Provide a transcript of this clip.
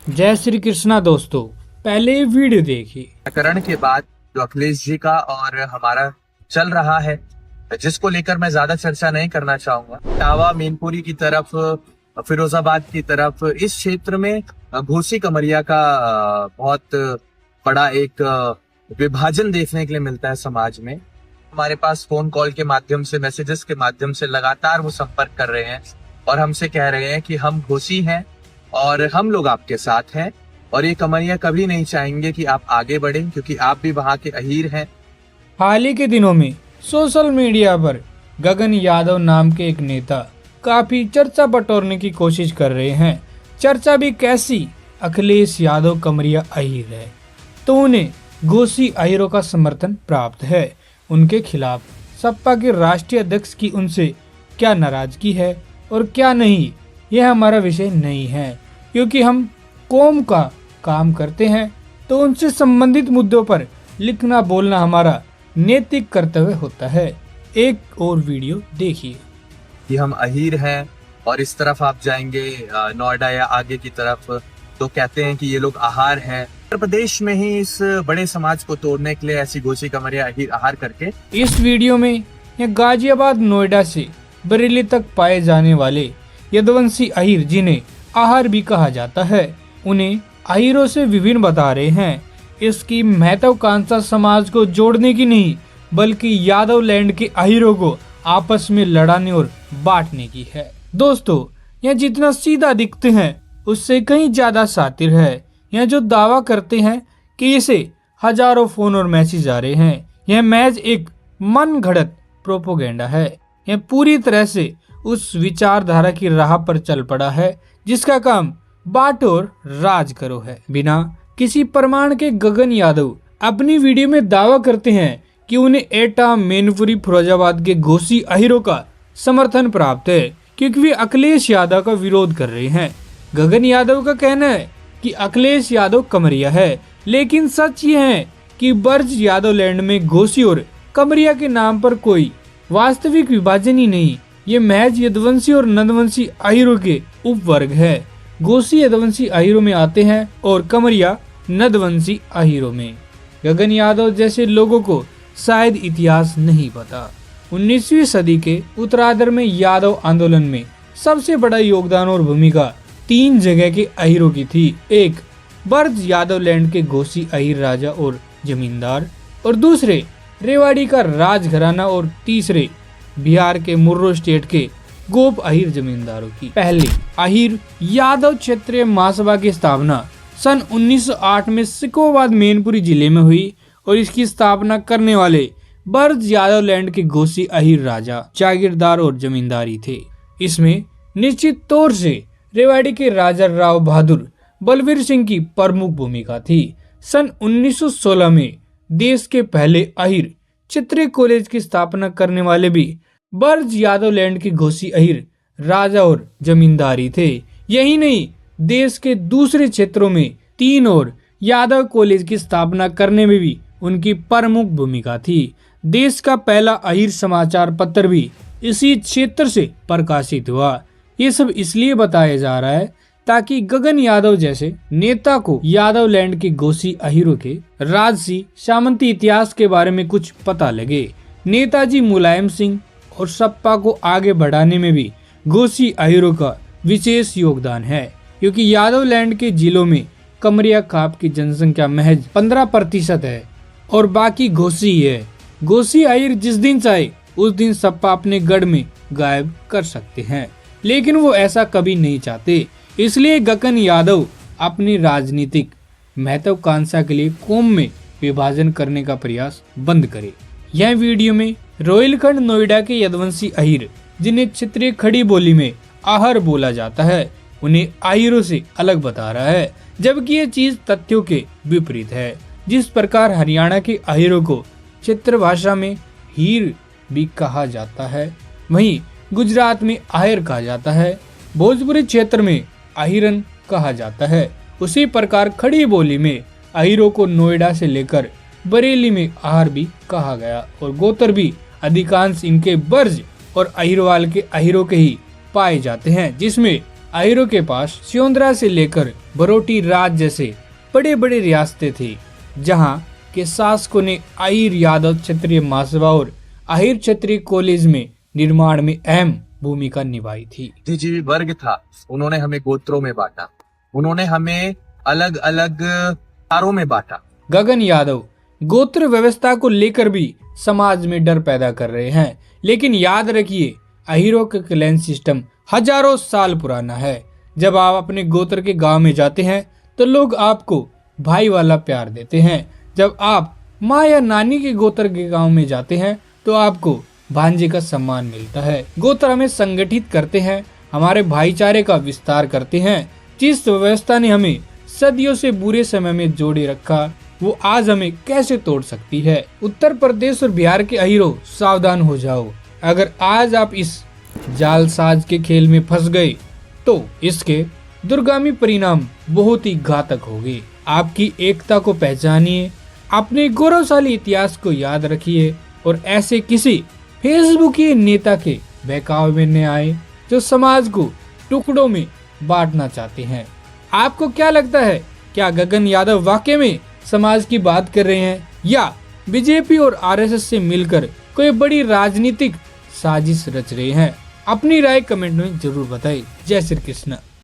जय श्री कृष्णा दोस्तों, पहले वीडियो देखिए। करण के बाद जो अखिलेश जी का और हमारा चल रहा है, जिसको लेकर मैं ज्यादा चर्चा नहीं करना चाहूंगा। टावा, मैनपुरी की तरफ, फिरोजाबाद की तरफ, इस क्षेत्र में घोसी कमरिया का बहुत बड़ा एक विभाजन देखने के लिए मिलता है समाज में। हमारे पास फोन कॉल के माध्यम से, मैसेजेस के माध्यम से लगातार वो संपर्क कर रहे हैं और हमसे कह रहे हैं कि हम घोसी हैं और हम लोग आपके साथ हैं और ये कमरिया कभी नहीं चाहेंगे कि आप आगे बढ़ें, क्योंकि आप भी वहां के अहीर हैं। हाल ही के दिनों में सोशल मीडिया पर गगन यादव नाम के एक नेता काफी चर्चा बटोरने की कोशिश कर रहे हैं। चर्चा भी कैसी? अखिलेश यादव कमरिया अहीर है तो उन्हें घोसी अहीरों का समर्थन प्राप्त है। उनके खिलाफ सपा के राष्ट्रीय अध्यक्ष की उनसे क्या नाराजगी है और क्या नहीं, यह हमारा विषय नहीं है, क्योंकि हम कौम का काम करते हैं तो उनसे संबंधित मुद्दों पर लिखना बोलना हमारा नैतिक कर्तव्य होता है। एक और वीडियो देखिए। कि हम अहीर हैं और इस तरफ आप जाएंगे नोएडा या आगे की तरफ तो कहते हैं कि ये लोग आहार हैं। उत्तर प्रदेश में ही इस बड़े समाज को तोड़ने के लिए ऐसी घोसी कमरिया अहीर आहार करके इस वीडियो में यह गाजियाबाद नोएडा से बरेली तक पाए जाने वाले यदुवंशी अहीर, जिन्हें आहार भी कहा जाता है, उन्हें अहीरों से विभिन्न बता रहे हैं। इसकी महत्वाकांक्षा समाज को जोड़ने की नहीं, बल्कि यादव लैंड के अहीरों को आपस में लड़ाने और बांटने की है। दोस्तों, यह जितना सीधा दिखते हैं उससे कहीं ज्यादा शातिर है। यह जो दावा करते हैं कि इसे हजारों फोन और मैसेज आ रहे हैं, यह महज एक मन घड़त प्रोपोगेंडा है। यह पूरी तरह से उस विचारधारा की राह पर चल पड़ा है जिसका काम बांटो और राज करो है। बिना किसी प्रमाण के गगन यादव अपनी वीडियो में दावा करते हैं कि उन्हें एटा, मैनपुरी, फिरोजाबाद के घोसी अहीरों का समर्थन प्राप्त है क्योंकि वे अखिलेश यादव का विरोध कर रहे हैं। गगन यादव का कहना है कि अखिलेश यादव कमरिया है, लेकिन सच ये है कि बर्ज यादव लैंड में घोसी और कमरिया के नाम पर कोई वास्तविक विभाजन ही नहीं, ये महज यदुवंशी और नंदवंशी अहीरों के उपवर्ग है। घोसी यदुवंशी अहीरों में आते हैं और कमरिया नंदवंशी अहीरों में। गगन यादव जैसे लोगों को शायद इतिहास नहीं पता। 19वीं सदी के उत्तरार्ध में यादव आंदोलन में सबसे बड़ा योगदान और भूमिका 3 जगह के अहीरों की थी। एक, बर्ज यादव लैंड के घोसी अहीर राजा और जमींदार, और दूसरे रेवाड़ी का राजघराना, और तीसरे बिहार के मुर्रो स्टेट के गोप अहीर जमींदारों की। पहले अहीर यादव क्षेत्रीय महासभा की स्थापना सन 1908 में सिकोबाद मैनपुरी जिले में हुई और इसकी स्थापना करने वाले बर्ज यादव लैंड के घोसी अहीर राजा, जागीरदार और जमींदारी थे। इसमें निश्चित तौर से रेवाड़ी के राजा राव बहादुर बलवीर सिंह की प्रमुख भूमिका थी। सन 1916 में देश के पहले अहीर क्षेत्रीय कॉलेज की स्थापना करने वाले भी बर्ज यादव लैंड के घोसी अहीर राजा और जमींदारी थे। यही नहीं, देश के दूसरे क्षेत्रों में 3 और यादव कॉलेज की स्थापना करने में भी उनकी प्रमुख भूमिका थी। देश का पहला अहीर समाचार पत्र भी इसी क्षेत्र से प्रकाशित हुआ। ये सब इसलिए बताया जा रहा है ताकि गगन यादव जैसे नेता को यादव लैंड के घोसी अहीरों के राजसी सामंती इतिहास के बारे में कुछ पता लगे। नेताजी मुलायम सिंह और सपा को आगे बढ़ाने में भी घोसी अहीरों का विशेष योगदान है, क्योंकि यादव लैंड के जिलों में कमरिया खाप की जनसंख्या महज 15% है और बाकी घोसी ही है। घोसी अहीर जिस दिन चाहे उस दिन सपा अपने गढ़ में गायब कर सकते हैं, लेकिन वो ऐसा कभी नहीं चाहते। इसलिए गगन यादव अपनी राजनीतिक महत्वाकांक्षा के लिए कौम में विभाजन करने का प्रयास बंद करे। यह वीडियो में रोहिलखंड नोएडा के यदुवंशी अहीर, जिन्हें क्षेत्रीय खड़ी बोली में आहार बोला जाता है, उन्हें अहीरों से अलग बता रहा है, जबकि ये चीज तथ्यों के विपरीत है। जिस प्रकार हरियाणा के अहीरों को क्षेत्र भाषा में हीर भी कहा जाता है, वहीं गुजरात में आहेर कहा जाता है, भोजपुरी क्षेत्र में अहिरन कहा जाता है, उसी प्रकार खड़ी बोली में अहीरों को नोएडा से लेकर बरेली में आहार भी कहा गया और गोत्र भी अधिकांश इनके बर्ज और अहीरवाल के अहीरों के ही पाए जाते हैं, जिसमें अहीरों के पास स्योंद्रा से लेकर बरोटी राज जैसे बड़े बड़े रियासतें थी, जहां के शासकों ने अहीर यादव क्षत्रिय महासभा और अहीर क्षत्रिय कॉलेज में निर्माण में अहम भूमिका निभाई थी। बुद्धिजीवी वर्ग था, उन्होंने हमें गोत्रों में बांटा, उन्होंने हमें अलग अलग कारों में बांटा। गगन यादव गोत्र व्यवस्था को लेकर भी समाज में डर पैदा कर रहे हैं, लेकिन याद रखिए अहीरों का क्लैन सिस्टम हजारों साल पुराना है। जब आप अपने गोत्र के गांव में जाते हैं तो लोग आपको भाई वाला प्यार देते हैं। जब आप माँ या नानी के गोत्र के गांव में जाते हैं तो आपको भांजे का सम्मान मिलता है। गोत्र हमें संगठित करते हैं, हमारे भाईचारे का विस्तार करते हैं। जिस व्यवस्था ने हमें सदियों से बुरे समय में जोड़े रखा, वो आज हमें कैसे तोड़ सकती है। उत्तर प्रदेश और बिहार के अहीरों, सावधान हो जाओ। अगर आज आप इस जालसाज के खेल में फंस गए तो इसके दूरगामी परिणाम बहुत ही घातक होंगे। आपकी एकता को पहचानिए, अपने गौरवशाली इतिहास को याद रखिए और ऐसे किसी फेसबुकी नेता के बहकावे में न आए जो समाज को टुकड़ों में बांटना चाहते हैं। आपको क्या लगता है, क्या गगन यादव वाकई में समाज की बात कर रहे हैं या बीजेपी और आरएसएस से मिलकर कोई बड़ी राजनीतिक साजिश रच रहे हैं? अपनी राय कमेंट में जरूर बताइए। जय श्री कृष्ण।